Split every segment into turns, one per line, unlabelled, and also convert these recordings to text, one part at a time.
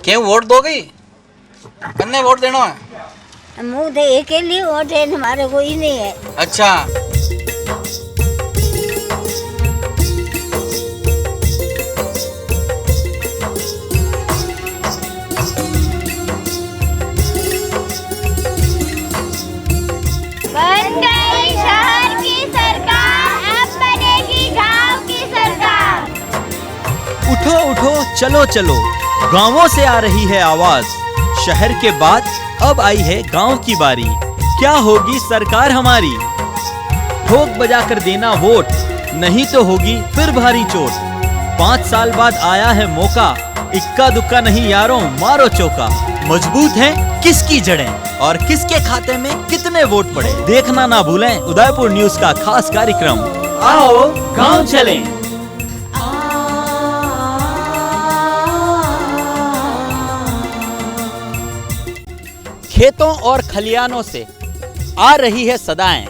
क्यों वोट दोगी? कन्ने वोट देना है?
मुँह तो एक ही लिए वोट है, हमारे कोई नहीं है।
अच्छा,
बन गई शहर की सरकार, अब बनेगी गांव की सरकार।
उठो उठो चलो चलो, गांवों से आ रही है आवाज। शहर के बाद अब आई है गांव की बारी। क्या होगी सरकार हमारी? ठोक बजा कर देना वोट, नहीं तो होगी फिर भारी चोट। 5 साल बाद आया है मौका, इक्का दुक्का नहीं यारों मारो चौका। मजबूत है किसकी जड़ें और किसके खाते में कितने वोट पड़े, देखना ना भूलें उदयपुर न्यूज का खास कार्यक्रम आओ गांव चलें। खेतों और खलियानों से आ रही है सदाएं,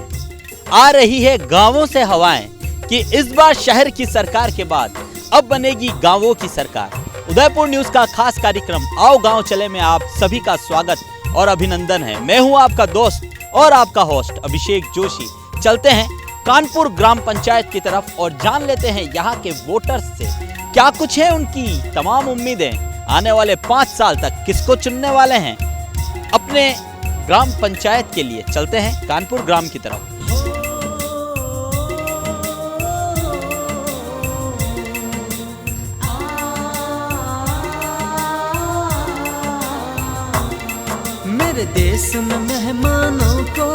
आ रही है गांवों से हवाएं कि इस बार शहर की सरकार के बाद अब बनेगी गांवों की सरकार। उदयपुर न्यूज का खास कार्यक्रम आओ गांव चले में आप सभी का स्वागत और अभिनंदन है। मैं हूं आपका दोस्त और आपका होस्ट अभिषेक जोशी। चलते हैं कानपुर ग्राम पंचायत की तरफ और जान लेते हैं यहाँ के वोटर्स से क्या कुछ है उनकी तमाम उम्मीदें। आने वाले 5 साल तक किसको चुनने वाले हैं अपने ग्राम पंचायत के लिए। चलते हैं कानपुर ग्राम की तरफ।
मेरे देश में मेहमानों को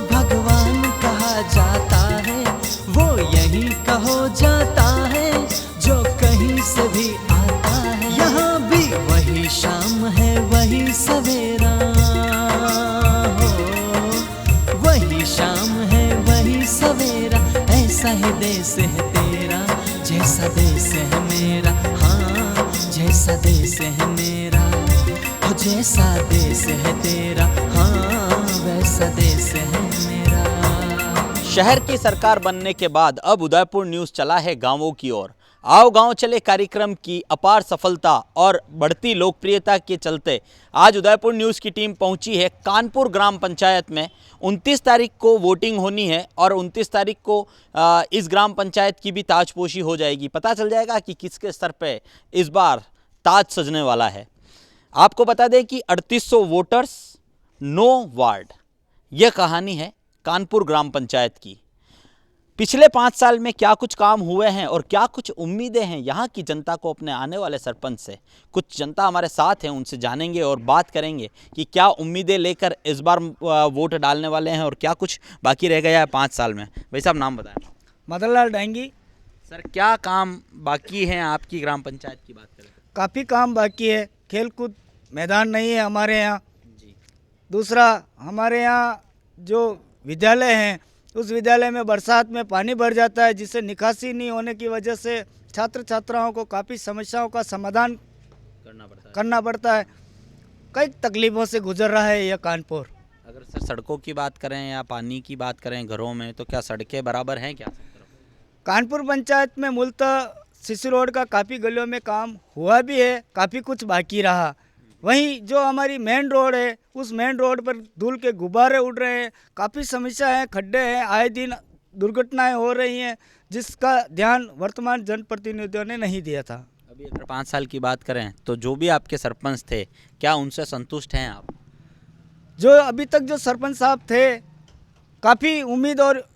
भगवान कहा जाता है, वो यहीं कहो जाता है जो कहीं से भी आता है। यहाँ भी वही शाम है वही सवेरा हो, वही शाम है वही सवेरा। ऐसा ही देश है तेरा जैसा देश है मेरा, हाँ जैसा देश है मेरा, जैसा देश है तेरा, हाँ वैसा देश है मेरा।
शहर की सरकार बनने के बाद अब उदयपुर न्यूज चला है गांवों की ओर। आओ गांव चले कार्यक्रम की अपार सफलता और बढ़ती लोकप्रियता के चलते आज उदयपुर न्यूज़ की टीम पहुंची है कानपुर ग्राम पंचायत में। 29 तारीख को वोटिंग होनी है और 29 तारीख को इस ग्राम पंचायत की भी ताजपोशी हो जाएगी। पता चल जाएगा कि किसके सर पे इस बार ताज सजने वाला है। आपको बता दें कि 3800 वोटर्स 9 वार्ड, यह कहानी है कानपुर ग्राम पंचायत की। पिछले 5 साल में क्या कुछ काम हुए हैं और क्या कुछ उम्मीदें हैं यहाँ की जनता को अपने आने वाले सरपंच से। कुछ जनता हमारे साथ हैं, उनसे जानेंगे और बात करेंगे कि क्या उम्मीदें लेकर इस बार वोट डालने वाले हैं और क्या कुछ बाकी रह गया है 5 साल में। भाई साहब नाम बताएं।
मदन लाल डांगी।
सर क्या काम बाकी हैं आपकी ग्राम पंचायत की बात करें?
काफ़ी काम बाकी है। खेलकूद मैदान नहीं है हमारे यहाँ जी। दूसरा हमारे यहाँ जो विद्यालय हैं उस विद्यालय में बरसात में पानी भर जाता है, जिससे निकासी नहीं होने की वजह से छात्र छात्राओं को काफ़ी समस्याओं का समाधान करना पड़ता है। कई तकलीफ़ों से गुजर रहा है यह कानपुर।
अगर सर सड़कों की बात करें या पानी की बात करें घरों में, तो क्या सड़कें बराबर हैं क्या?
कानपुर पंचायत में मूलतः सीसी रोड का काफ़ी गलियों में काम हुआ भी है, काफ़ी कुछ बाकी रहा। वहीं जो हमारी मेन रोड है उस मेन रोड पर धूल के गुब्बारे उड़ रहे हैं, काफ़ी समस्या है, खड्डे हैं, आए दिन दुर्घटनाएं हो रही हैं, जिसका ध्यान वर्तमान जनप्रतिनिधियों ने नहीं दिया था।
अभी अगर 5 साल की बात करें तो जो भी आपके सरपंच थे क्या उनसे संतुष्ट हैं आप?
जो अभी तक जो सरपंच साहब थे काफ़ी उम्मीद और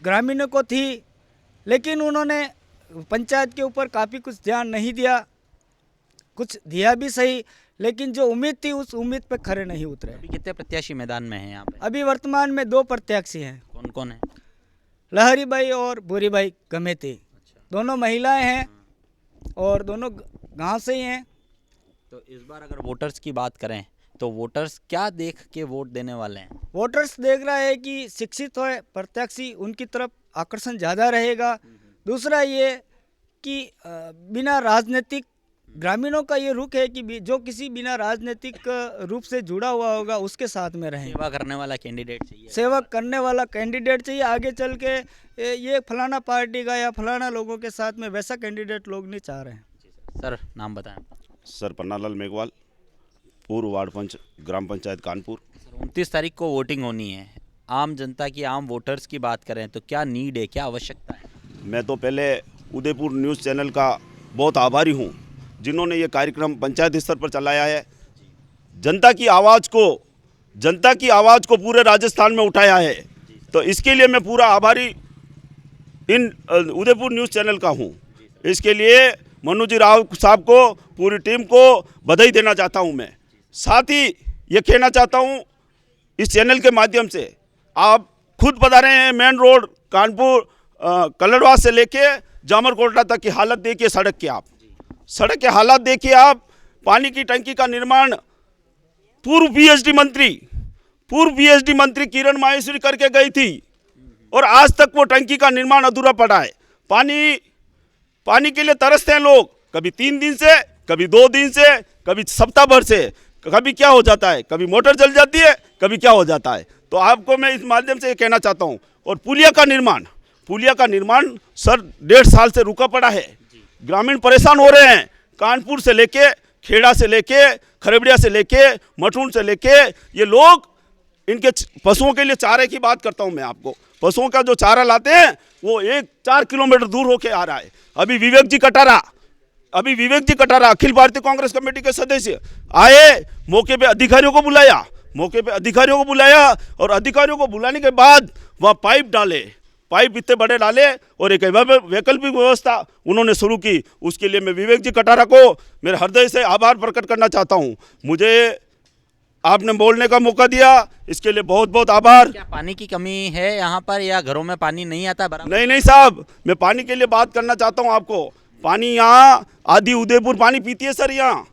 ग्रामीणों को थी, लेकिन उन्होंने पंचायत के ऊपर काफ़ी कुछ ध्यान नहीं दिया। कुछ दिया भी सही, लेकिन जो उम्मीद थी उस उम्मीद पे खरे नहीं उतरे।
अभी कितने प्रत्याशी मैदान में हैं यहाँ पे?
अभी वर्तमान में 2 प्रत्याशी हैं।
कौन कौन है?
लहरी भाई और भूरी भाई गमेती। अच्छा। दोनों महिलाएं हैं और दोनों गांव से ही हैं।
तो इस बार अगर वोटर्स की बात करें तो वोटर्स क्या देख के वोट देने वाले हैं?
वोटर्स देख रहा है कि शिक्षित हो प्रत्याशी, उनकी तरफ आकर्षण ज़्यादा रहेगा। दूसरा ये कि बिना राजनीतिक, ग्रामीणों का ये रुख है कि जो किसी बिना राजनीतिक रूप से जुड़ा हुआ होगा उसके साथ में रहें।
सेवा करने वाला कैंडिडेट चाहिए।
सेवा करने वाला कैंडिडेट चाहिए। आगे चल के ये फलाना पार्टी का या फलाना लोगों के साथ में वैसा कैंडिडेट लोग नहीं चाह रहे हैं।
सर नाम बताएं।
सर पन्नालाल मेघवाल। पूर्व वार्ड पंच ग्राम पंचायत कानपुर।
29 तारीख को वोटिंग होनी है। आम जनता की, आम वोटर्स की बात करें तो क्या नीड है, क्या आवश्यकता है?
मैं तो पहले उदयपुर न्यूज़ चैनल का बहुत आभारी हूँ जिन्होंने ये कार्यक्रम पंचायत स्तर पर चलाया है। जनता की आवाज़ को पूरे राजस्थान में उठाया है, तो इसके लिए मैं पूरा आभारी इन उदयपुर न्यूज़ चैनल का हूँ। इसके लिए मनु जी राव साहब को, पूरी टीम को बधाई देना चाहता हूँ मैं। साथ ही ये कहना चाहता हूँ इस चैनल के माध्यम से, आप खुद बता रहे हैं मेन रोड कानपुर कलरवास से लेके जामरकोटला तक की हालत देखिए, सड़क के हालात देखिए आप। पानी की टंकी का निर्माण पूर्व पीएचडी मंत्री किरण माहेश्वरी करके गई थी और आज तक वो टंकी का निर्माण अधूरा पड़ा है। पानी के लिए तरसते हैं लोग, कभी 3 दिन से, कभी 2 दिन से, कभी सप्ताह भर से। कभी क्या हो जाता है, कभी मोटर जल जाती है, कभी क्या हो जाता है। तो आपको मैं इस माध्यम से ये कहना चाहता हूँ। और पुलिया का निर्माण सर 1.5 साल से रुका पड़ा है। ग्रामीण परेशान हो रहे हैं, कानपुर से लेके, खेड़ा से लेके, खरबड़िया से लेके, मठून से लेके, ये लोग इनके पशुओं के लिए चारे की बात करता हूँ मैं आपको। पशुओं का जो चारा लाते हैं वो 4 किलोमीटर दूर होके आ रहा है। अभी विवेक जी कटारा अखिल भारतीय कांग्रेस कमेटी के सदस्य आए, मौके पे अधिकारियों को बुलाया और अधिकारियों को बुलाने के बाद वहाँ पाइप इतने बड़े डाले और एक वैकल्पिक व्यवस्था उन्होंने शुरू की। उसके लिए मैं विवेक जी कटारा को मेरे हृदय से आभार प्रकट करना चाहता हूँ। मुझे आपने बोलने का मौका दिया, इसके लिए बहुत बहुत आभार।
क्या पानी की कमी है यहाँ पर या घरों में पानी नहीं आता बराबर?
नहीं साहब, मैं पानी के लिए बात करना चाहता हूँ आपको। पानी यहाँ आदि उदयपुर पानी पीती है सर, यहाँ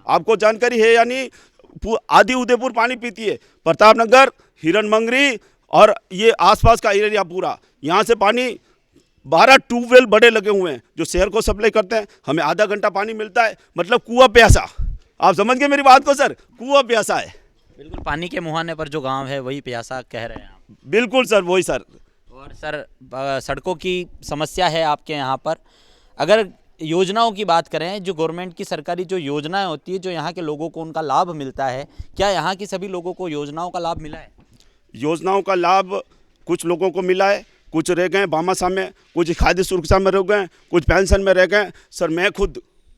आपको जानकारी है या नहीं? आदि उदयपुर पानी पीती है, प्रतापनगर, हिरन मंगरी और ये आसपास का एरिया पूरा। यहाँ से पानी 12 ट्यूबवेल बड़े लगे हुए हैं जो शहर को सप्लाई करते हैं। हमें आधा घंटा पानी मिलता है, मतलब कुआं प्यासा। आप समझ गए मेरी बात को सर, कुआं प्यासा है।
बिल्कुल, पानी के मुहाने पर जो गांव है वही प्यासा कह रहे हैं आप।
बिल्कुल सर, वही सर।
और सर सड़कों की समस्या है आपके यहाँ पर। अगर योजनाओं की बात करें, जो गवर्नमेंट की सरकारी जो योजनाएं होती है, जो यहाँ के लोगों को उनका लाभ मिलता है, क्या यहाँ की सभी लोगों को योजनाओं का लाभ मिला है?
योजनाओं का लाभ कुछ लोगों को मिला है, कुछ रह गए भामाशाह में, कुछ खाद्य सुरक्षा में रह गए, कुछ पेंशन में रह गए। सर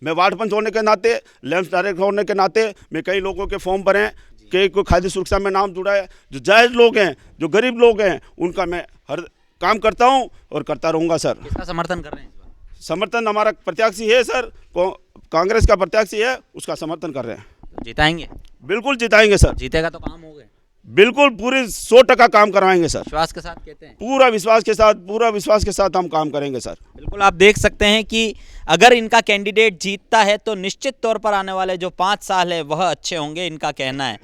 मैं वार्ड पंच होने के नाते, लैंड डायरेक्टर होने के नाते मैं कई लोगों के फॉर्म भरे हैं, कई को खाद्य सुरक्षा में नाम जुड़ा है। जो जायज़ लोग हैं, जो गरीब लोग हैं, उनका मैं हर काम करता हूं और करता रहूँगा सर।
किसका समर्थन कर रहे हैं इस बार?
समर्थन हमारा प्रत्याशी है सर, कांग्रेस का प्रत्याशी है, उसका समर्थन कर रहे हैं।
जिताएंगे?
बिल्कुल जिताएंगे सर।
जीतेगा तो काम हो गए।
बिल्कुल पूरी 100% काम करवाएंगे सर।
विश्वास के साथ कहते हैं?
पूरा विश्वास के साथ हम काम करेंगे सर।
बिल्कुल, आप देख सकते हैं कि अगर इनका कैंडिडेट जीतता है तो निश्चित तौर पर आने वाले जो 5 साल है वह अच्छे होंगे, इनका कहना है।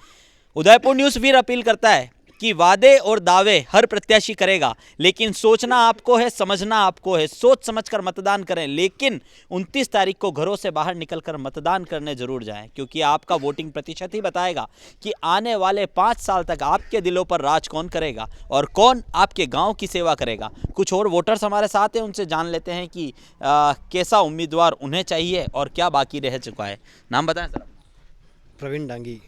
उदयपुर न्यूज़ फिर अपील करता है कि वादे और दावे हर प्रत्याशी करेगा, लेकिन सोचना आपको है, समझना आपको है। सोच समझकर मतदान करें, लेकिन 29 तारीख को घरों से बाहर निकलकर मतदान करने जरूर जाएं, क्योंकि आपका वोटिंग प्रतिशत ही बताएगा कि आने वाले 5 साल तक आपके दिलों पर राज कौन करेगा और कौन आपके गांव की सेवा करेगा। कुछ और वोटर्स हमारे साथ हैं, उनसे जान लेते हैं कि कैसा उम्मीदवार उन्हें चाहिए और क्या बाकी रह चुका है। नाम बताएं सर।
प्रवीण डांगी।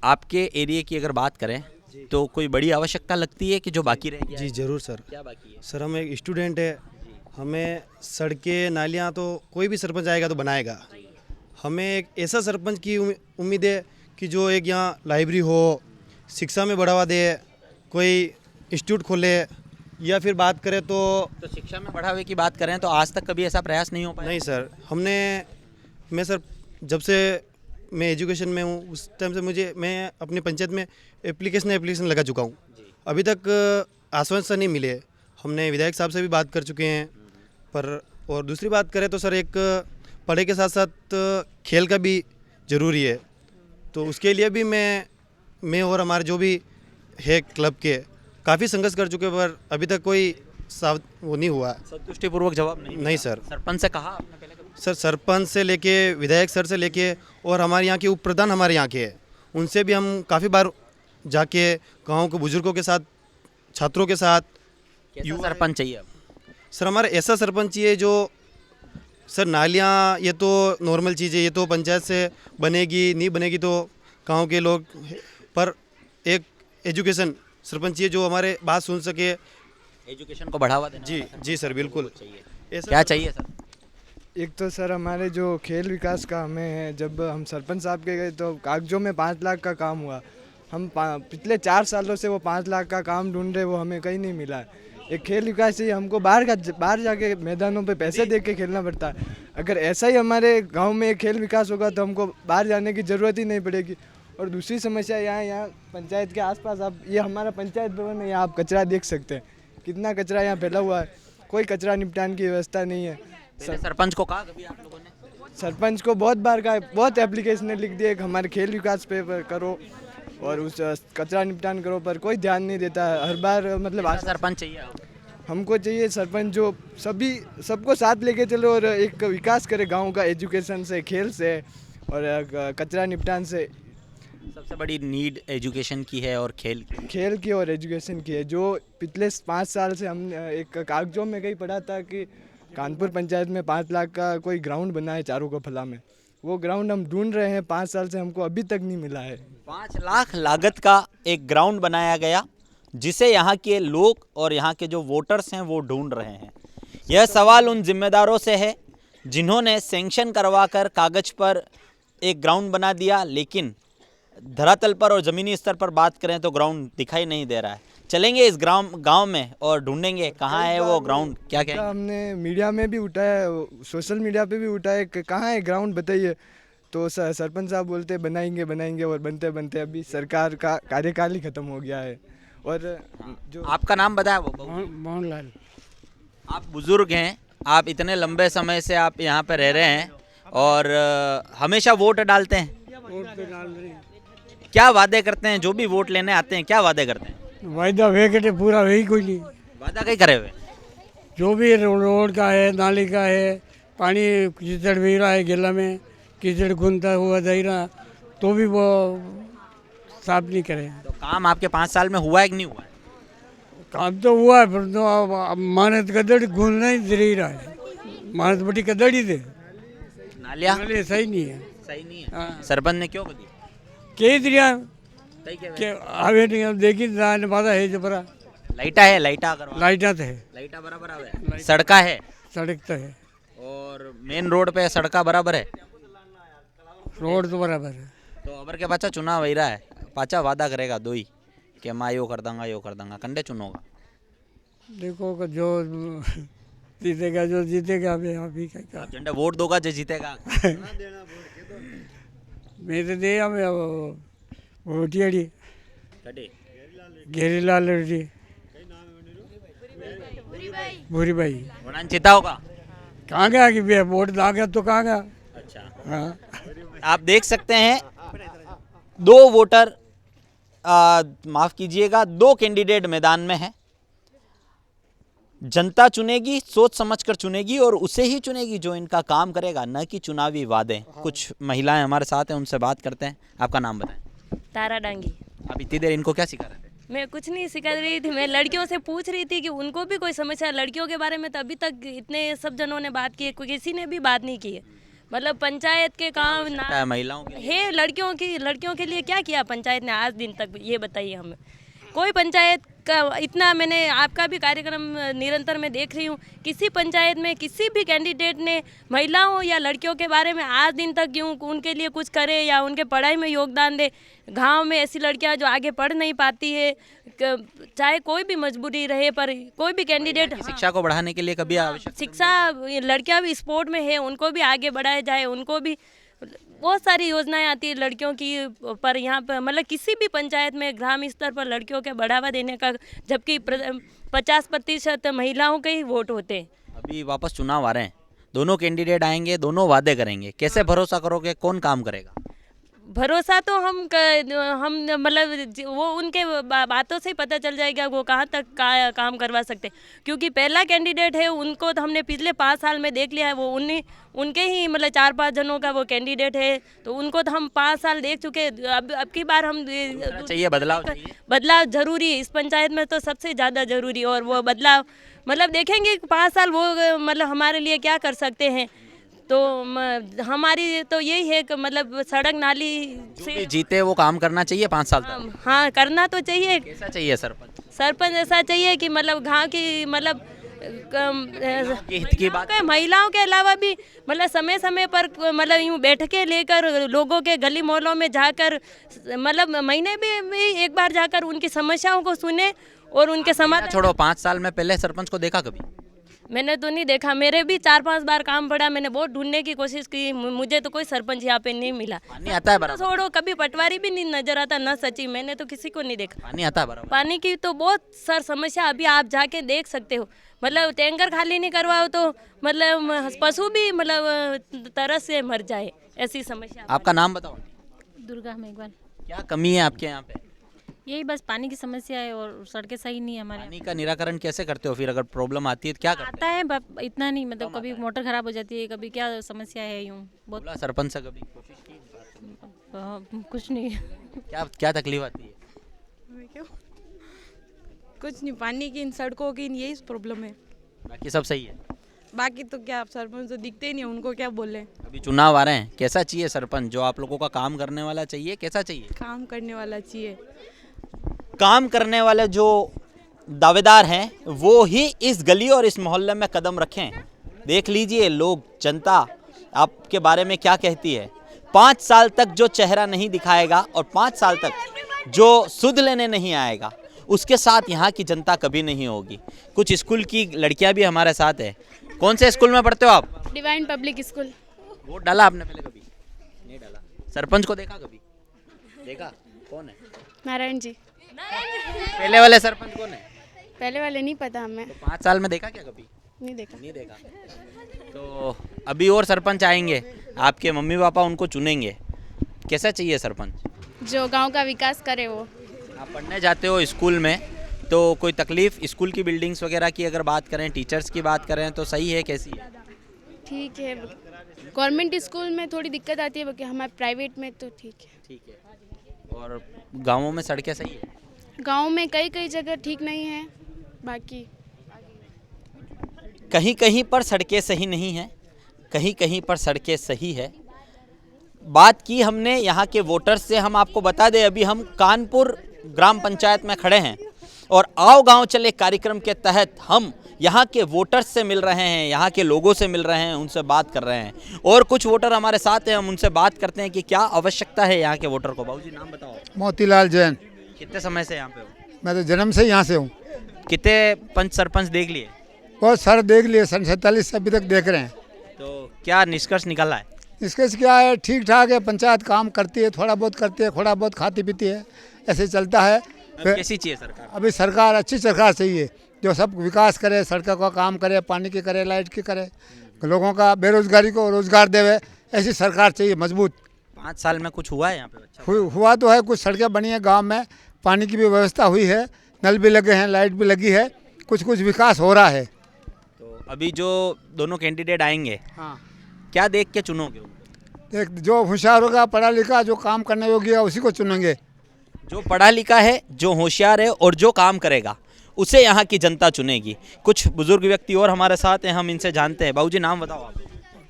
आपके एरिया की अगर बात करें तो कोई बड़ी आवश्यकता लगती है कि जो बाकी रह गया है?
जी ज़रूर सर।
क्या बाकी है?
सर हम एक स्टूडेंट है, हमें सड़कें नालियाँ तो कोई भी सरपंच आएगा तो बनाएगा। हमें एक ऐसा सरपंच की उम्मीद है कि जो एक यहाँ लाइब्रेरी हो, शिक्षा में बढ़ावा दे, कोई इंस्टीट्यूट खोले, या फिर बात करें तो
शिक्षा में बढ़ावे की बात करें तो आज तक कभी ऐसा प्रयास नहीं हो पाया?
नहीं सर। मैं सर जब से मैं एजुकेशन में हूँ उस टाइम से मैं अपनी पंचायत में एप्लीकेशन लगा चुका हूँ, अभी तक आश्वासन नहीं मिले। हमने विधायक साहब से भी बात कर चुके हैं पर। और दूसरी बात करें तो सर एक पढ़ाई के साथ साथ खेल का भी ज़रूरी है, तो उसके लिए भी मैं और हमारे जो भी है क्लब के काफ़ी संघर्ष कर चुके, पर अभी तक कोई वो नहीं हुआ।
संतुष्टिपूर्वक जवाब नहीं
सर।
सरपंच से कहा आपने पहले कभी?
सर सरपंच से लेके विधायक सर से लेके और हमारे यहाँ के उप प्रधान हमारे यहाँ के हैं, उनसे भी हम काफ़ी बार जाके गाँव के बुजुर्गों के साथ, छात्रों के साथ।
कैसा सरपंच चाहिए अब?
सर हमारा ऐसा सरपंच चाहिए जो सर नालियाँ ये तो नॉर्मल चीज़ है, ये तो पंचायत से बनेगी नहीं बनेगी तो गांव के लोग, पर एक एजुकेशन सरपंच ये जो हमारे बात सुन सके।
एजुकेशन को बढ़ावा देना
जी
होगा,
जी सर बिल्कुल।
क्या चाहिए सर?
एक तो सर हमारे जो खेल विकास का हमें है, जब हम सरपंच साहब के गए तो कागजों में 5 लाख का काम हुआ। हम पिछले 4 सालों से वो 5 लाख का काम ढूंढ रहे, वो हमें कहीं नहीं मिला है। एक खेल विकास चाहिए हमको, बाहर जाके मैदानों पे पैसे दे के खेलना पड़ता है। अगर ऐसा ही हमारे गांव में एक खेल विकास होगा तो हमको बाहर जाने की ज़रूरत ही नहीं पड़ेगी। और दूसरी समस्या यहाँ पंचायत के आसपास, आप ये हमारा पंचायत भवन है, यहाँ आप कचरा देख सकते हैं, कितना कचरा यहाँ फैला हुआ है, कोई कचरा निपटान की व्यवस्था नहीं है।
सरपंच को कहा कभी आप लोगों ने?
सरपंच को बहुत बार कहा, बहुत एप्लीकेशन लिख दिए हमारे खेल विकास पे करो और उस कचरा निपटान करो, पर कोई ध्यान नहीं देता है। हर बार मतलब
सरपंच चाहिए
हमको चाहिए सरपंच जो सबको साथ लेके चलो और एक विकास करे गांव का, एजुकेशन से, खेल से और कचरा निपटान से।
सबसे बड़ी नीड एजुकेशन की है और खेल
की और एजुकेशन की है। जो पिछले 5 साल से हम एक कागजों में कहीं पढ़ा था कि कानपुर पंचायत में 5 लाख का कोई ग्राउंड बना है चारों को फला में, वो ग्राउंड हम ढूंढ रहे हैं 5 साल से, हमको अभी तक नहीं मिला है।
5 लाख लागत का एक ग्राउंड बनाया गया जिसे यहाँ के लोग और यहाँ के जो वोटर्स हैं वो ढूंढ रहे हैं। यह सवाल उन जिम्मेदारों से है जिन्होंने सैंक्शन करवाकर कागज पर एक ग्राउंड बना दिया, लेकिन धरातल पर और ज़मीनी स्तर पर बात करें तो ग्राउंड दिखाई नहीं दे रहा है। चलेंगे इस गांव में और ढूंढेंगे कहाँ है वो ग्राउंड। क्या क्या
हमने मीडिया में भी उठाया, सोशल मीडिया पे भी उठाया कि कहाँ है ग्राउंड बताइए, तो सरपंच साहब बोलते बनाएंगे और बनते बनते अभी सरकार का कार्यकाल ही ख़त्म हो गया है। और जो
आपका नाम बताया वो?
मोहनलाल।
आप बुजुर्ग हैं, आप इतने लंबे समय से आप यहाँ पे रह रहे हैं और हमेशा वोट डालते हैं।
वोट पे डाल रहे हैं।
क्या वादे करते हैं? जो भी वोट लेने आते हैं क्या वादे करते हैं?
वायदा वे कटे पूरा वही कोई नहीं,
वादा कहीं करे हुए?
जो भी रोड का है, नाली का है, पानी कीचड़ भी रहा है, गिला में कीचड़ घूमता हुआ जा रहा, तो भी वो साफ नहीं करे।
तो काम आपके 5 साल में हुआ है कि नहीं हुआ है?
काम तो हुआ है, पर तो अब मानत कदड़ घूमना ही दे रहा है, मानत बटी कदड़ ही दे।
नालिया
सही नहीं है,
सही नहीं है। सरपंच ने क्यों दी?
के दिया के आवे नहीं देखी जाने वाला है जो बरा
लाइटा है, लाइटा करवा,
लाइटा तो है,
लाइटा बराबर है, सड़का है,
सड़क तो है,
और मेन रोड पे सड़का बराबर है,
रोड तो बराबर है।
तो अबर के पाचा चुनाव वही रहा है, पाचा वादा करेगा दो ही कि मैं यो कर दूंगा कंडे चुनोगा।
देखो जो जीतेगा अभी क्या
झंडा वोट दोगा जो जीतेगा।
मेरे दे हमें वोटियाड़ी घेरीलाल रेड्डी भूरी भाई
चिता होगा।
कहाँ गया कि वोट ला गया तो कहाँ गया।
अच्छा
हाँ,
आप देख सकते हैं 2 वोटर, माफ कीजिएगा 2 कैंडिडेट मैदान में हैं। जनता चुनेगी, सोच समझकर चुनेगी और उसे ही चुनेगी जो इनका काम करेगा, न कि चुनावी वादे। कुछ महिलाएं हमारे साथ हैं, उनसे बात करते हैं। आपका नाम बताएं।
तारा डांगी।
आप इतनी देर इनको क्या सिखा रहे थे?
मैं कुछ नहीं सिखा रही थी, मैं लड़कियों से पूछ रही थी कि उनको भी कोई समस्या, लड़कियों के बारे में तो अभी तक इतने सब जनों ने बात की है, किसी ने भी बात नहीं की है। मतलब पंचायत के काम ना
महिलाओं के
है, लड़कियों के लिए क्या किया पंचायत ने आज दिन तक, ये बताइए हमें। कोई पंचायत का इतना, मैंने आपका भी कार्यक्रम निरंतर मैं देख रही हूँ, किसी पंचायत में किसी भी कैंडिडेट ने महिलाओं या लड़कियों के बारे में आज दिन तक क्यों उनके लिए कुछ करे या उनके पढ़ाई में योगदान दे। गांव में ऐसी लड़कियां जो आगे पढ़ नहीं पाती है, चाहे कोई भी मजबूरी रहे, पर कोई भी कैंडिडेट
शिक्षा को बढ़ाने के लिए कभी आवश्यक
शिक्षा, लड़कियां भी स्पोर्ट में है, उनको भी आगे बढ़ाया जाए, उनको भी बहुत सारी योजनाएं आती है लड़कियों की। पर यहाँ पर मतलब किसी भी पंचायत में ग्राम स्तर पर लड़कियों के बढ़ावा देने का, जबकि 50% महिलाओं के ही वोट होते हैं।
अभी वापस चुनाव आ रहे हैं, दोनों कैंडिडेट आएंगे, दोनों वादे करेंगे, कैसे भरोसा करोगे कौन काम करेगा?
भरोसा तो हम मतलब वो उनके बातों से ही पता चल जाएगा वो कहाँ तक काम करवा सकते, क्योंकि पहला कैंडिडेट है उनको तो हमने पिछले 5 साल में देख लिया है, वो उनके ही मतलब 4-5 जनों का वो कैंडिडेट है, तो उनको तो हम 5 साल देख चुके। अब की बार हम
चाहिए
बदलाव जरूरी है इस पंचायत में, तो सबसे ज़्यादा जरूरी, और वो बदलाव मतलब देखेंगे 5 साल वो मतलब हमारे लिए क्या कर सकते हैं। तो हमारी तो यही है कि मतलब सड़क नाली
जो
से
भी जीते वो काम करना चाहिए 5 साल तक।
हाँ करना तो चाहिए।
कैसा चाहिए सरपंच?
सरपंच ऐसा चाहिए कि मतलब गाँव की मतलब
के हित की बात।
महिलाओं के अलावा भी मतलब समय समय पर मतलब यूँ बैठकें लेकर लोगों के गली मोहल्लों में जाकर मतलब महीने भी एक बार जाकर उनकी समस्याओं को सुने और उनके समाधान।
छोड़ो, 5 साल में पहले सरपंच को देखा कभी?
मैंने तो नहीं देखा, मेरे भी 4-5 बार काम पड़ा, मैंने बहुत ढूंढने की कोशिश की, मुझे तो कोई सरपंच यहाँ पे नहीं मिला।
पानी आता है बराबर?
छोड़ो, कभी पटवारी भी नहीं नजर आता, ना सची, मैंने तो किसी को नहीं देखा।
पानी आता है बराबर?
पानी की तो बहुत सर समस्या अभी आप जाके देख सकते हो, मतलब टैंकर खाली नहीं करवाओ तो मतलब पशु भी मतलब तरस से मर जाए, ऐसी समस्या।
आपका नाम बताओ।
दुर्गा मेघवाल।
क्या कमी है आपके यहाँ पे?
यही बस पानी की समस्या है और सड़कें सही नहीं है हमारे।
पानी का निराकरण कैसे करते हो फिर, अगर प्रॉब्लम आती है तो क्या करते
आता है इतना नहीं, मतलब कभी मोटर खराब हो जाती है, कभी क्या समस्या है, यूँ बहुत।
बोला सरपंच से कभी?
कुछ नहीं।
क्या तकलीफ आती है?
कुछ नहीं, पानी की, इन सड़कों की, यही प्रॉब्लम है,
बाकी सब सही है।
बाकी तो क्या, आप सरपंच तो दिखते ही नहीं, उनको क्या बोले।
अभी चुनाव आ रहे हैं, कैसा चाहिए सरपंच? जो आप लोगों का काम करने वाला चाहिए, कैसा चाहिए?
काम करने वाला चाहिए।
काम करने वाले जो दावेदार हैं वो ही इस गली और इस मोहल्ले में कदम रखें। देख लीजिए लोग, जनता आपके बारे में क्या कहती है। 5 साल तक जो चेहरा नहीं दिखाएगा और 5 साल तक जो सुध लेने नहीं आएगा, उसके साथ यहाँ की जनता कभी नहीं होगी। कुछ स्कूल की लड़कियां भी हमारे साथ है। कौन से स्कूल में पढ़ते हो आप?
Divine public school.
वोट डाला आपने पहले कभी? नहीं डाला। सरपंच को देखा कभी? देखा? कौन है?
नारायण जी।
पहले वाले सरपंच कौन है?
पहले वाले नहीं पता हमें।
तो 5 साल में देखा क्या कभी?
नहीं देखा।
नहीं देखा। तो अभी और सरपंच आएंगे, आपके मम्मी पापा उनको चुनेंगे, कैसा चाहिए सरपंच?
जो गांव का विकास करे वो।
आप पढ़ने जाते हो स्कूल में, तो कोई तकलीफ स्कूल की बिल्डिंग्स वगैरह की अगर बात करें, टीचर्स की बात करें तो सही है, कैसी है?
ठीक है, गवर्नमेंट स्कूल में थोड़ी दिक्कत आती है, बाकी हमारे प्राइवेट में तो ठीक है।
ठीक है। और गाँवों में सड़कें सही है?
गांव में कई जगह ठीक नहीं है, बाकी
कहीं कहीं पर सड़कें सही नहीं हैं, कहीं कहीं पर सड़कें सही है। बात की हमने यहाँ के वोटर्स से। हम आपको बता दें, अभी हम कानपुर ग्राम पंचायत में खड़े हैं और आओ गांव चले कार्यक्रम के तहत हम यहाँ के वोटर्स से मिल रहे हैं, यहाँ के लोगों से मिल रहे हैं, उनसे बात कर रहे हैं। और कुछ वोटर हमारे साथ हैं, हम उनसे बात करते हैं कि क्या आवश्यकता है यहाँ के वोटर को। बाबूजी नाम बताओ।
मोतीलाल जैन।
कितने समय से यहाँ पे हो?
मैं तो जन्म से यहाँ से हूँ।
कितने पंच सरपंच देख लिए?
बहुत सारे देख लिए, सन 47 से अभी तक देख रहे हैं।
तो क्या निष्कर्ष निकला है?
निष्कर्ष क्या है? ठीक ठाक है, पंचायत काम करती है, थोड़ा बहुत करती है, थोड़ा बहुत खाती पीती है, ऐसे चलता है।
कैसी चाहिए सरकार?
अभी सरकार अच्छी सरकार चाहिए, जो सब विकास करे, सड़कों का काम करे, पानी की करे, लाइट की करे, लोगों का बेरोजगारी को रोजगार देवे, ऐसी सरकार चाहिए मजबूत।
5 साल में कुछ हुआ है यहाँ पे? अच्छा
हुआ तो है, कुछ सड़कें बनी है गांव में, पानी की भी व्यवस्था हुई है, नल भी लगे हैं, लाइट भी लगी है, कुछ विकास हो रहा है।
तो अभी जो दोनों कैंडिडेट आएंगे,
हाँ,
क्या देख के चुनोगे?
एक जो होशियार होगा, पढ़ा लिखा, जो काम करने योग्य है, उसी को चुनेंगे।
जो पढ़ा लिखा है, जो होशियार है और जो काम करेगा, उसे यहाँ की जनता चुनेगी। कुछ बुजुर्ग व्यक्ति और हमारे साथ हैं, हम इनसे जानते हैं। बाबूजी नाम बताओ आप।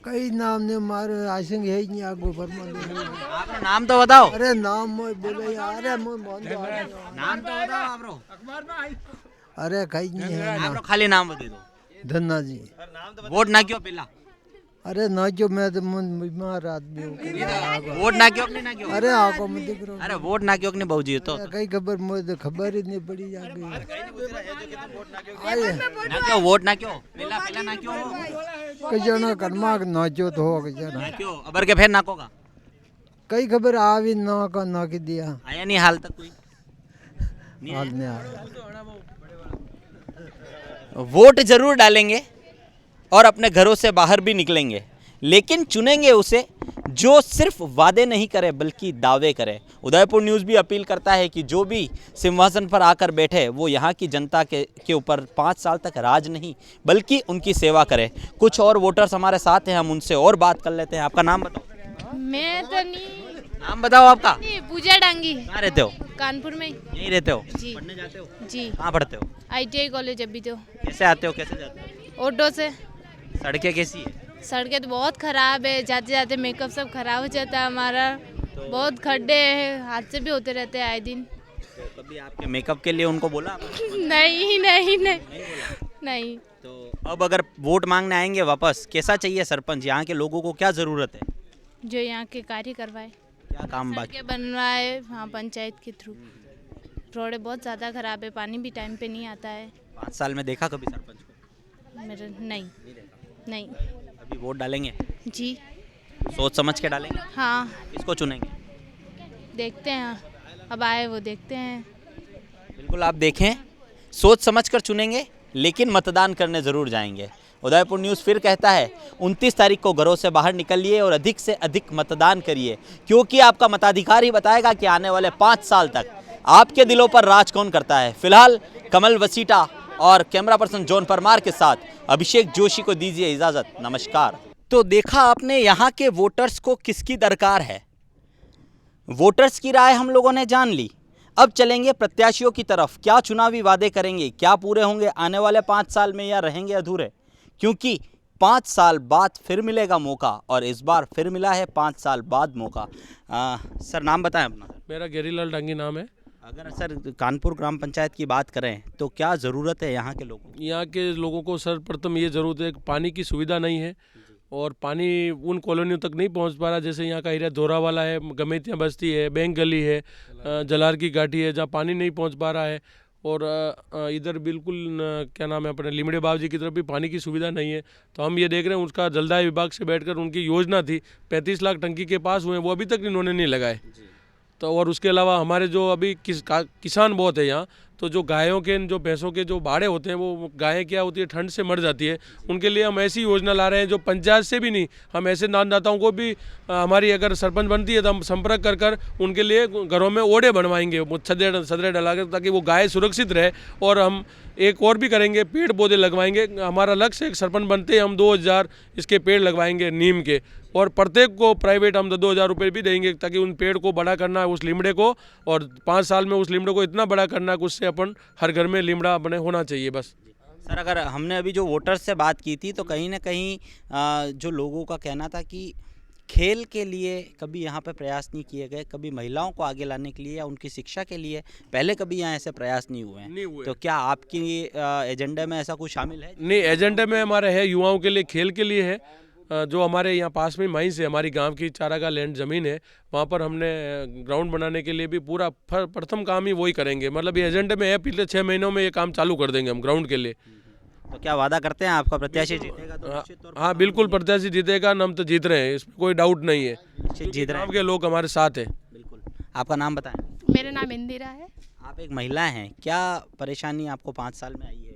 कई नाम ने मारे आशंग है नहीं आगो फरमा दे।
आपका नाम तो बताओ।
अरे नाम मोय बोले यार, अरे मोय
नाम तो बताओ आपरो।
अरे कई नहीं है
आपरो, खाली नाम बता दो।
धन्ना जी।
वोट ना क्यों पहला?
अरे ना जो मैं तो बीमार आदमी हूँ।
वोट ना क्यों? अपनी ना क्यों?
अरे आगो में दिख रहा।
अरे वोट ना क्यों? नहीं बाबूजी तो
कई खबर मुझे खबर ही नहीं पड़ी जाके।
ना क्यों? वोट ना क्यों? पहला ना क्यों?
कई जना कर्मा नाचो तो हो जना।
ना क्यों? अबर के फिर नाकोगा?
कई खबर आवी ना का ना की दिया।
आया नहीं हाल तक कोई?
हाल में आया।
वोट जरूर डालेंगे और अपने घरों से बाहर भी निकलेंगे, लेकिन चुनेंगे उसे जो सिर्फ वादे नहीं करे बल्कि दावे करे। उदयपुर न्यूज़ भी अपील करता है कि जो भी सिंहासन पर आकर बैठे वो यहाँ की जनता के ऊपर 5 साल तक राज नहीं बल्कि उनकी सेवा करे। कुछ और वोटर्स हमारे साथ हैं, हम उनसे और बात कर लेते हैं। आपका नाम बताओ।
मैं तो नहीं।
नाम बताओ आपका।
पूजा डांगी।
कहाँ रहते हो?
कानपुर में।
यहीं रहते हो?
जी।
पढ़ने जाते हो?
जी।
कहाँ पढ़ते हो?
ITI college. अभी तो
कैसे आते हो, कैसे जाते हो?
ऑटो से।
सड़कें कैसी है?
सड़कें तो बहुत ख़राब है, जाते जाते मेकअप सब खराब हो जाता है हमारा। बहुत खड्डे हैं, हादसे भी होते रहते हैं आए दिन।
तो कभी आपके मेकअप के लिए उनको बोला आपने?
नहीं नहीं नहीं नहीं।
तो अब अगर वोट मांगने आएंगे वापस, कैसा चाहिए सरपंच? यहाँ के लोगों को क्या ज़रूरत है?
जो यहाँ के कार्य करवाए,
क्या काम बाकी?
सड़कें बनवाए, हाँ पंचायत के थ्रू। रोडें बहुत ज़्यादा ख़राब है, पानी भी टाइम पे नहीं आता है।
5 साल में देखा कभी सरपंच को?
मेरे नहीं नहीं।
अभी वोट डालेंगे?
जी
सोच समझ के डालेंगे?
हाँ।
किसको चुनेंगे?
देखते हैं, अब आए वो देखते हैं।
बिल्कुल, आप देखें, सोच समझ कर चुनेंगे, लेकिन मतदान करने ज़रूर जाएंगे। उदयपुर न्यूज़ फिर कहता है 29 तारीख को घरों से बाहर निकलिए और अधिक से अधिक मतदान करिए, क्योंकि आपका मताधिकार ही बताएगा कि आने वाले 5 साल तक आपके दिलों पर राज कौन करता है। फिलहाल कमल वसीटा और कैमरा पर्सन जॉन परमार के साथ अभिषेक जोशी को दीजिए इजाज़त। नमस्कार। तो देखा आपने यहाँ के वोटर्स को किसकी दरकार है। वोटर्स की राय हम लोगों ने जान ली। अब चलेंगे प्रत्याशियों की तरफ। क्या चुनावी वादे करेंगे, क्या पूरे होंगे आने वाले 5 साल में या रहेंगे अधूरे? क्योंकि 5 साल बाद फिर मिलेगा मौका, और इस बार फिर मिला है 5 साल बाद मौका। सर, नाम बताएं अपना।
मेरा गेरीलाल डांगी नाम है।
अगर सर कानपुर ग्राम पंचायत की बात करें तो क्या ज़रूरत है यहाँ के लोगों को?
यहाँ के लोगों को सर्वप्रथम ये ज़रूरत है कि पानी की सुविधा नहीं है, और पानी उन कॉलोनियों तक नहीं पहुँच पा रहा। जैसे यहाँ का एरिया दोरा वाला है, गमेतिया बस्ती है, बैंक गली है, जलार की घाटी है, जहाँ पानी नहीं पहुँच पा रहा है। और इधर बिल्कुल क्या नाम है अपने लिमड़े बाबजी की तरफ भी पानी की सुविधा नहीं है। तो हम ये देख रहे हैं, उसका जलदाय विभाग से बैठकर उनकी योजना थी, 35 लाख टंकी के पास हुए, वो अभी तक इन्होंने नहीं लगाए। तो और उसके अलावा हमारे जो अभी किसान बहुत है यहाँ, तो जो गायों के, जो भैंसों के जो बाड़े होते हैं, वो गायें क्या होती है ठंड से मर जाती है, उनके लिए हम ऐसी योजना ला रहे हैं जो पंचायत से भी नहीं, हम ऐसे दानदाताओं को भी हमारी अगर सरपंच बनती है तो हम संपर्क कर कर उनके लिए घरों में ओढ़े बनवाएंगे, सदरे डला कर, ताकि वो गाय सुरक्षित रहे। और हम एक और भी करेंगे, पेड़ पौधे लगवाएंगे। हमारा लक्ष्य है, एक सरपंच बनते ही हम 2000 इसके पेड़ लगवाएंगे नीम के, और प्रत्येक को प्राइवेट हम 2000 रुपये भी देंगे, ताकि उन पेड़ को बड़ा करना है उस लिमड़े को, और 5 साल में उस लिमड़े को इतना बड़ा करना है कि उससे अपन हर घर में लिमड़ा बने होना चाहिए बस।
सर, अगर हमने अभी जो वोटर्स से बात की थी, तो कहीं ना कहीं जो लोगों का कहना था कि खेल के लिए कभी यहाँ पे प्रयास नहीं किए गए, कभी महिलाओं को आगे लाने के लिए या उनकी शिक्षा के लिए पहले कभी यहाँ ऐसे प्रयास नहीं हुए हैं। तो क्या आपकी एजेंडे में ऐसा कुछ शामिल है?
नहीं, एजेंडे में हमारे है युवाओं के लिए, खेल के लिए है। जो हमारे यहाँ पास में माइंस है, हमारी गांव की चारागाह लैंड ज़मीन है, वहाँ पर हमने ग्राउंड बनाने के लिए भी पूरा प्रथम काम ही वही करेंगे। मतलब ये एजेंडे में है, पिछले 6 महीनों में ये काम चालू कर देंगे हम ग्राउंड के लिए।
तो क्या वादा करते हैं आपका प्रत्याशी जीतेगा? तो निश्चित तौर पर
हाँ बिल्कुल, प्रत्याशी जीतेगा, हम तो जीत रहे हैं, इसमें कोई डाउट नहीं है।
जीत रहे हैं,
के लोग हमारे साथ हैं।
बिल्कुल। आपका नाम बताएं।
मेरा नाम इंदिरा है।
आप एक महिला हैं, क्या परेशानी आपको 5 साल में आई है?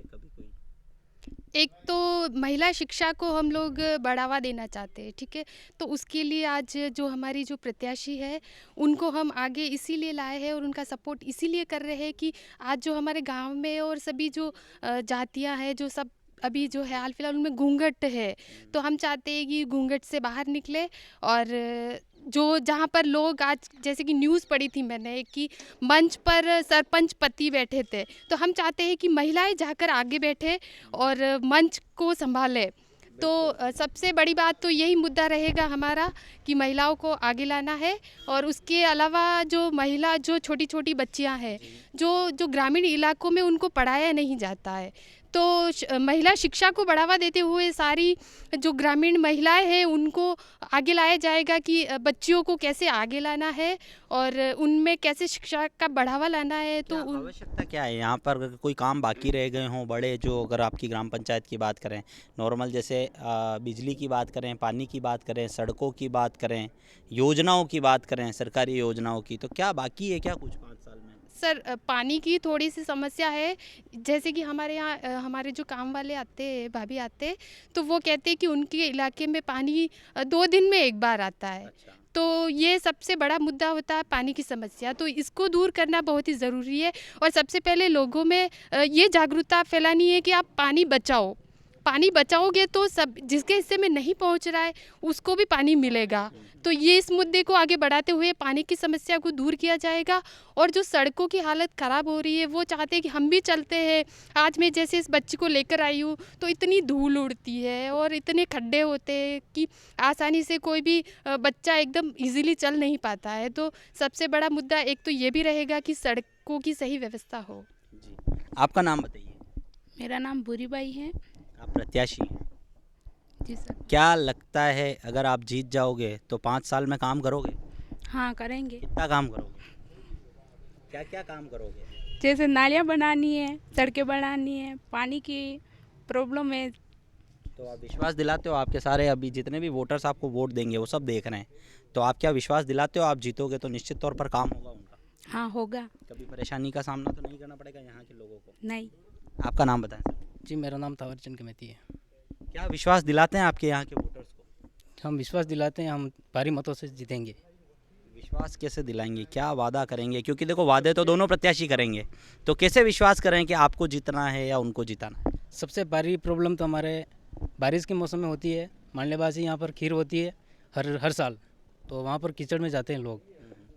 एक तो महिला शिक्षा को हम लोग बढ़ावा देना चाहते हैं, ठीक है। तो उसके लिए आज जो हमारी जो प्रत्याशी है उनको हम आगे इसीलिए लाए हैं और उनका सपोर्ट इसीलिए कर रहे हैं कि आज जो हमारे गांव में और सभी जो जातियां हैं, जो सब अभी जो है हाल फिलहाल उनमें घूंघट है, तो हम चाहते हैं कि घूंघट से बाहर निकले। और जो जहाँ पर लोग आज, जैसे कि न्यूज़ पढ़ी थी मैंने कि मंच पर सरपंच पति बैठे थे, तो हम चाहते हैं कि महिलाएं जाकर आगे बैठे और मंच को संभालें। तो सबसे बड़ी बात तो यही मुद्दा रहेगा हमारा कि महिलाओं को आगे लाना है। और उसके अलावा जो महिला, जो छोटी छोटी बच्चियां हैं, जो ग्रामीण इलाकों में उनको पढ़ाया नहीं जाता है, तो महिला शिक्षा को बढ़ावा देते हुए सारी जो ग्रामीण महिलाएं हैं उनको आगे लाया जाएगा कि बच्चियों को कैसे आगे लाना है और उनमें कैसे शिक्षा का बढ़ावा लाना है। तो
आवश्यकता क्या है यहाँ पर? कोई काम बाकी रह गए हों बड़े, जो अगर आपकी ग्राम पंचायत की बात करें, नॉर्मल जैसे बिजली की बात करें, पानी की बात करें, सड़कों की बात करें, योजनाओं की बात करें, सरकारी योजनाओं की, तो क्या बाकी है क्या कुछ 5 साल में?
सर, पानी की थोड़ी सी समस्या है। जैसे कि हमारे यहाँ हमारे जो काम वाले आते हैं, भाभी आते हैं, तो वो कहते हैं कि उनके इलाके में पानी 2 दिन में एक बार आता है। अच्छा। तो ये सबसे बड़ा मुद्दा होता है पानी की समस्या, तो इसको दूर करना बहुत ही ज़रूरी है। और सबसे पहले लोगों में ये जागरूकता फैलानी है कि आप पानी बचाओ, पानी बचाओगे तो सब जिसके हिस्से में नहीं पहुंच रहा है उसको भी पानी मिलेगा। तो ये इस मुद्दे को आगे बढ़ाते हुए पानी की समस्या को दूर किया जाएगा। और जो सड़कों की हालत ख़राब हो रही है वो चाहते हैं कि हम भी चलते हैं। आज मैं जैसे इस बच्ची को लेकर आई हूँ तो इतनी धूल उड़ती है और इतने खड्डे होते हैं कि आसानी से कोई भी बच्चा एकदम इजीली चल नहीं पाता है। तो सबसे बड़ा मुद्दा एक तो ये भी रहेगा कि सड़कों की सही व्यवस्था हो।
आपका नाम बताइए।
मेरा नाम भूरी बाई है।
आप प्रत्याशी हैं।
जी सर।
क्या लगता है अगर आप जीत जाओगे तो 5 साल में काम करोगे?
हाँ करेंगे।
कितना काम करोगे? क्या क्या काम करोगे?
जैसे नालियाँ बनानी है, सड़कें बनानी है, पानी की प्रॉब्लम है।
तो आप विश्वास दिलाते हो, आपके सारे अभी जितने भी वोटर्स आपको वोट देंगे वो सब देख रहे हैं, तो आप क्या विश्वास दिलाते हो आप जीतोगे तो निश्चित तौर पर काम होगा उनका?
हाँ होगा।
कभी परेशानी का सामना तो नहीं करना पड़ेगा यहाँ के लोगों को?
नहीं।
आपका नाम बताएं।
जी मेरा नाम थावरचंद कमेटी है।
क्या विश्वास दिलाते हैं आपके यहाँ के वोटर्स को?
हम विश्वास दिलाते हैं हम भारी मतों से जीतेंगे।
विश्वास कैसे दिलाएंगे, क्या वादा करेंगे? क्योंकि देखो वादे तो दोनों प्रत्याशी करेंगे, तो कैसे विश्वास करें कि आपको जीतना है या उनको जिताना है?
सबसे भारी प्रॉब्लम तो हमारे बारिश के मौसम में होती है। मानलेबाजी यहाँ पर खीर होती है हर साल, तो वहाँ पर कीचड़ में जाते हैं लोग,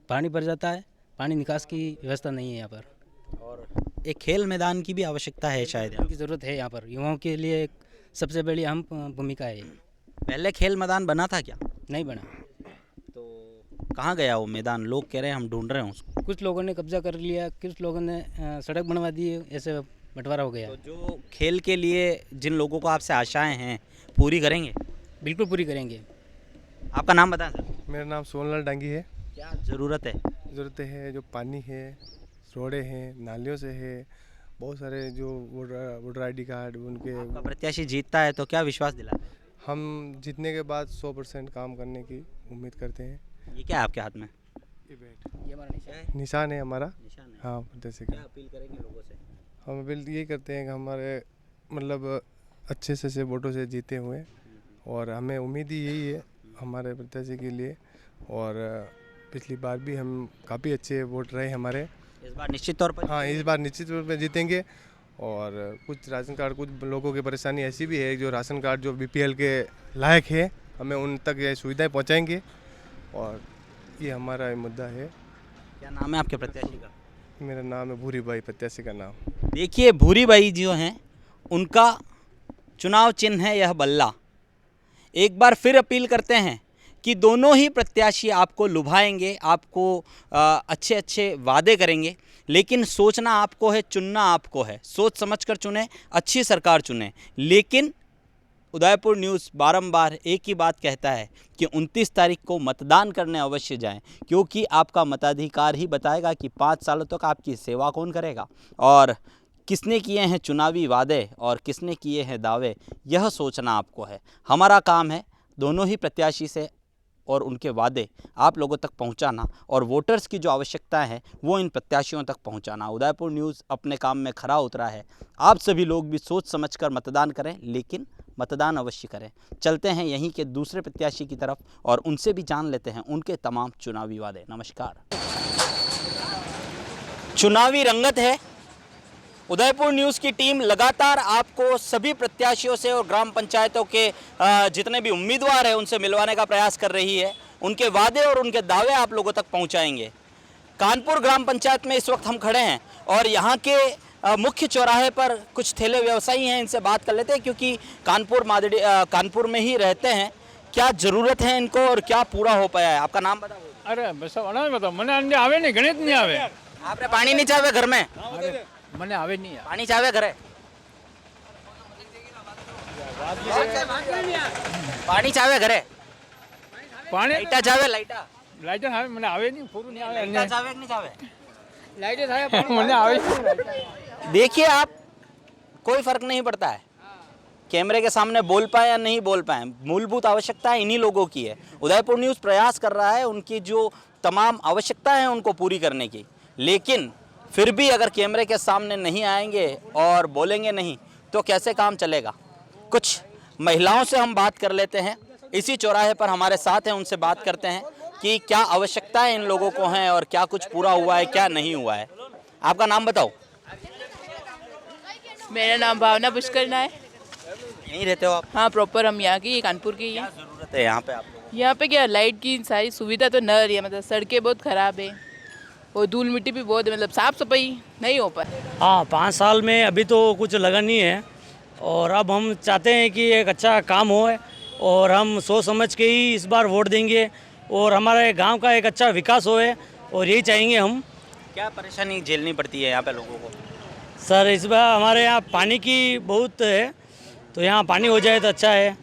पानी भर जाता है, पानी निकास की व्यवस्था नहीं है यहाँ पर।
और एक खेल मैदान की भी आवश्यकता है शायद, यहाँ
की ज़रूरत है। यहाँ पर युवाओं के लिए एक सबसे बड़ी अहम भूमिका है।
पहले खेल मैदान बना था क्या?
नहीं बना।
तो कहाँ गया वो मैदान? लोग कह रहे हैं हम ढूंढ रहे हैं उसको।
कुछ लोगों ने कब्जा कर लिया, कुछ लोगों ने सड़क बनवा दी, ऐसे बंटवारा हो गया।
तो जो खेल के लिए जिन लोगों को आपसे आशाएं हैं पूरी करेंगे?
बिल्कुल पूरी करेंगे।
आपका नाम बताएं सर।
मेरा नाम सोनलाल डांगी है।
क्या ज़रूरत है?
ज़रूरत है जो पानी है, रोडें हैं, नालियों से है, बहुत सारे जो वोटर ID कार्ड उनके।
आपका प्रत्याशी जीतता है तो क्या विश्वास दिलाते हैं?
हम जीतने के बाद 100% काम करने की उम्मीद करते हैं।
ये क्या है आपके हाथ में?
ये हमारा
निशान है हमारा।
निशान है।
हाँ प्रत्याशी
क्या
का।
अपील करेंगे लोगों से?
हम अपील यही करते हैं कि हमारे मतलब अच्छे से वोटों से जीते हुए, और हमें उम्मीद ही यही है हमारे प्रत्याशी के लिए। और पिछली बार भी हम काफ़ी अच्छे वोट रहे हमारे।
इस बार निश्चित तौर पर?
हाँ इस बार निश्चित तौर पर जीतेंगे। और कुछ राशन कार्ड, कुछ लोगों की परेशानी ऐसी भी है जो राशन कार्ड जो BPL के लायक है, हमें उन तक ये सुविधाएं पहुंचाएंगे। और ये हमारा मुद्दा है।
क्या नाम है आपके प्रत्याशी का?
मेरा नाम है भूरी बाई, प्रत्याशी का नाम।
देखिए भूरी बाई जो हैं उनका चुनाव चिन्ह है यह बल्ला। एक बार फिर अपील करते हैं कि दोनों ही प्रत्याशी आपको लुभाएंगे, आपको अच्छे अच्छे वादे करेंगे, लेकिन सोचना आपको है, चुनना आपको है। सोच समझकर चुने, अच्छी सरकार चुने। लेकिन उदयपुर न्यूज़ बारंबार एक ही बात कहता है कि 29 तारीख को मतदान करने अवश्य जाएं, क्योंकि आपका मताधिकार ही बताएगा कि 5 सालों तक आपकी सेवा कौन करेगा और किसने किए हैं चुनावी वादे और किसने किए हैं दावे, यह सोचना आपको है। हमारा काम है दोनों ही प्रत्याशी से और उनके वादे आप लोगों तक पहुंचाना, और वोटर्स की जो आवश्यकताएं हैं वो इन प्रत्याशियों तक पहुंचाना। उदयपुर न्यूज़ अपने काम में खरा उतरा है। आप सभी लोग भी सोच समझकर मतदान करें, लेकिन मतदान अवश्य करें। चलते हैं यहीं के दूसरे प्रत्याशी की तरफ और उनसे भी जान लेते हैं उनके तमाम चुनावी वादे। नमस्कार। चुनावी रंगत है। उदयपुर न्यूज़ की टीम लगातार आपको सभी प्रत्याशियों से और ग्राम पंचायतों के जितने भी उम्मीदवार हैं उनसे मिलवाने का प्रयास कर रही है। उनके वादे और उनके दावे आप लोगों तक पहुंचाएंगे। कानपुर ग्राम पंचायत में इस वक्त हम खड़े हैं और यहाँ के मुख्य चौराहे पर कुछ ठेले व्यवसायी हैं, इनसे बात कर लेते हैं, क्योंकि कानपुर में ही रहते हैं। क्या ज़रूरत है इनको और क्या पूरा हो पाया है? आपका नाम बताओ।
अरे बस बताओ, मैंने आवे नहीं, गणित नहीं आवे।
आपने पानी नहीं चाहे घर में?
मैंने आवे नहीं
पानी चाहे घरे? पानी चाहे घरे?
पानी
लाइटा चाहे? लाइटा
लाइटर आवे, मैंने आवे नहीं, पूरू नहीं आवे।
लाइटा चाहे कि नहीं चाहे?
लाइटर आवे, मैंने आवे।
देखिए आप, कोई फर्क नहीं पड़ता है कैमरे के सामने बोल पाए या नहीं बोल पाए, मूलभूत आवश्यकताएं इन्हीं लोगों की है। उदयपुर न्यूज़ प्रयास कर रहा है उनकी जो तमाम आवश्यकताएं हैं उनको पूरी करने की, लेकिन फिर भी अगर कैमरे के सामने नहीं आएंगे और बोलेंगे नहीं तो कैसे काम चलेगा। कुछ महिलाओं से हम बात कर लेते हैं, इसी चौराहे पर हमारे साथ हैं, उनसे बात करते हैं कि क्या आवश्यकताएं इन लोगों को हैं और क्या कुछ पूरा हुआ है, क्या नहीं हुआ है। आपका नाम बताओ।
मेरा नाम भावना पुष्कर है।
यहीं रहते हो आप?
हाँ प्रॉपर हम यहाँ की, कानपुर की।
क्या ज़रूरत है यहाँ पे आपको?
यहाँ पे क्या लाइट की सारी सुविधा तो न रही है, मतलब सड़कें बहुत ख़राब है और धूल मिट्टी भी बहुत है, मतलब साफ़ सफाई नहीं हो पाए।
हाँ 5 साल में अभी तो कुछ लगा नहीं है और अब हम चाहते हैं कि एक अच्छा काम हो और हम सोच समझ के ही इस बार वोट देंगे और हमारे गांव का एक अच्छा विकास होए और यही चाहेंगे हम।
क्या परेशानी झेलनी पड़ती है यहाँ पे लोगों को?
सर इस बार हमारे यहाँ पानी की बहुत है, तो यहाँ पानी हो जाए तो अच्छा है।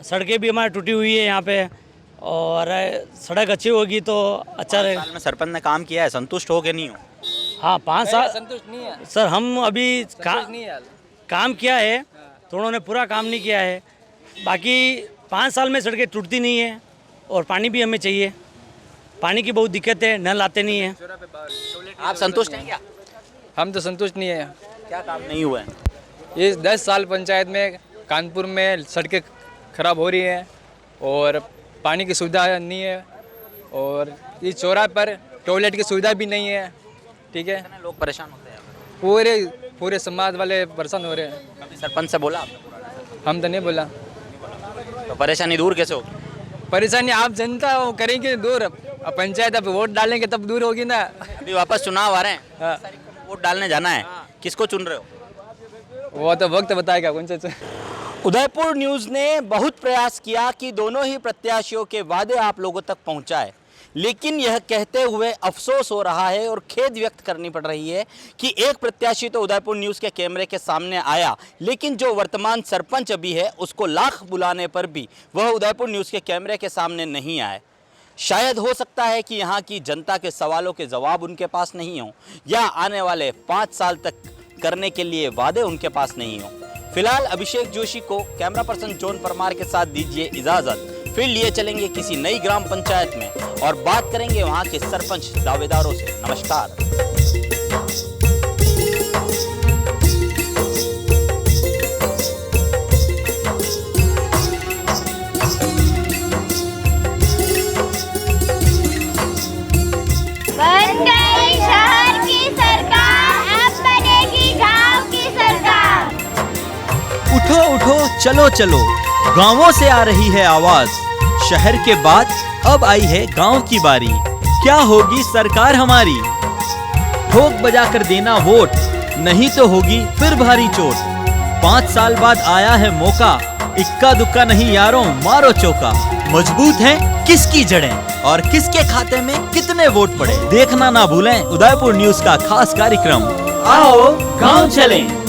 सड़कें भी हमारी टूटी हुई है यहाँ पे और सड़क अच्छी होगी तो अच्छा रहे।
साल में सरपंच ने काम किया है, संतुष्ट हो के नहीं हो?
हाँ 5 साल
संतुष्ट नहीं है
सर, हम अभी
नहीं है।
काम किया है तो उन्होंने पूरा काम नहीं किया है। बाकी 5 साल में सड़कें टूटती नहीं है और पानी भी हमें चाहिए, पानी की बहुत दिक्कत है, नल आते नहीं है।
आप संतुष्ट हैं क्या?
हम तो संतुष्ट नहीं है।
क्या काम नहीं हुआ है?
ये 10 साल पंचायत में कानपुर में सड़कें खराब हो रही हैं और पानी की सुविधा नहीं है और इस चौराहे पर टॉयलेट की सुविधा भी नहीं है। ठीक है,
लोग परेशान होते हैं,
पूरे समाज वाले परेशान हो रहे हैं।
कभी सरपंच से बोला?
हम तो नहीं बोला।
तो परेशानी दूर कैसे होगी?
परेशानी आप जनता करेंगे दूर, अब पंचायत अब वोट डालेंगे तब दूर होगी ना।
अभी वापस चुनाव आ रहे हैं, वोट डालने जाना है, किसको चुन रहे हो?
वो तो वक्त बताएगा कौन सा।
उदयपुर न्यूज़ ने बहुत प्रयास किया कि दोनों ही प्रत्याशियों के वादे आप लोगों तक पहुंचाए, लेकिन यह कहते हुए अफसोस हो रहा है और खेद व्यक्त करनी पड़ रही है कि एक प्रत्याशी तो उदयपुर न्यूज़ के कैमरे के सामने आया, लेकिन जो वर्तमान सरपंच अभी है उसको लाख बुलाने पर भी वह उदयपुर न्यूज़ के कैमरे के सामने नहीं आए। शायद हो सकता है कि यहाँ की जनता के सवालों के जवाब उनके पास नहीं हों या आने वाले 5 साल तक करने के लिए वादे उनके पास नहीं हों। फिलहाल अभिषेक जोशी को कैमरा पर्सन जॉन परमार के साथ दीजिए इजाज़त, फिर लिए चलेंगे किसी नई ग्राम पंचायत में और बात करेंगे वहाँ के सरपंच दावेदारों से। नमस्कार।
बन गई शहर की सरकार, अब बनेगी गांव की सरकार।
उठो उठो चलो चलो, गांवों से आ रही है आवाज, शहर के बाद अब आई है गांव की बारी। क्या होगी सरकार हमारी? ठोक बजा कर देना वोट, नहीं तो होगी फिर भारी चोट। 5 साल बाद आया है मौका, इक्का दुक्का नहीं यारों मारो चौका। मजबूत है किसकी जड़ें और किसके खाते में कितने वोट पड़े, देखना ना भूलें उदयपुर न्यूज़ का खास कार्यक्रम आओ गाँव चलें।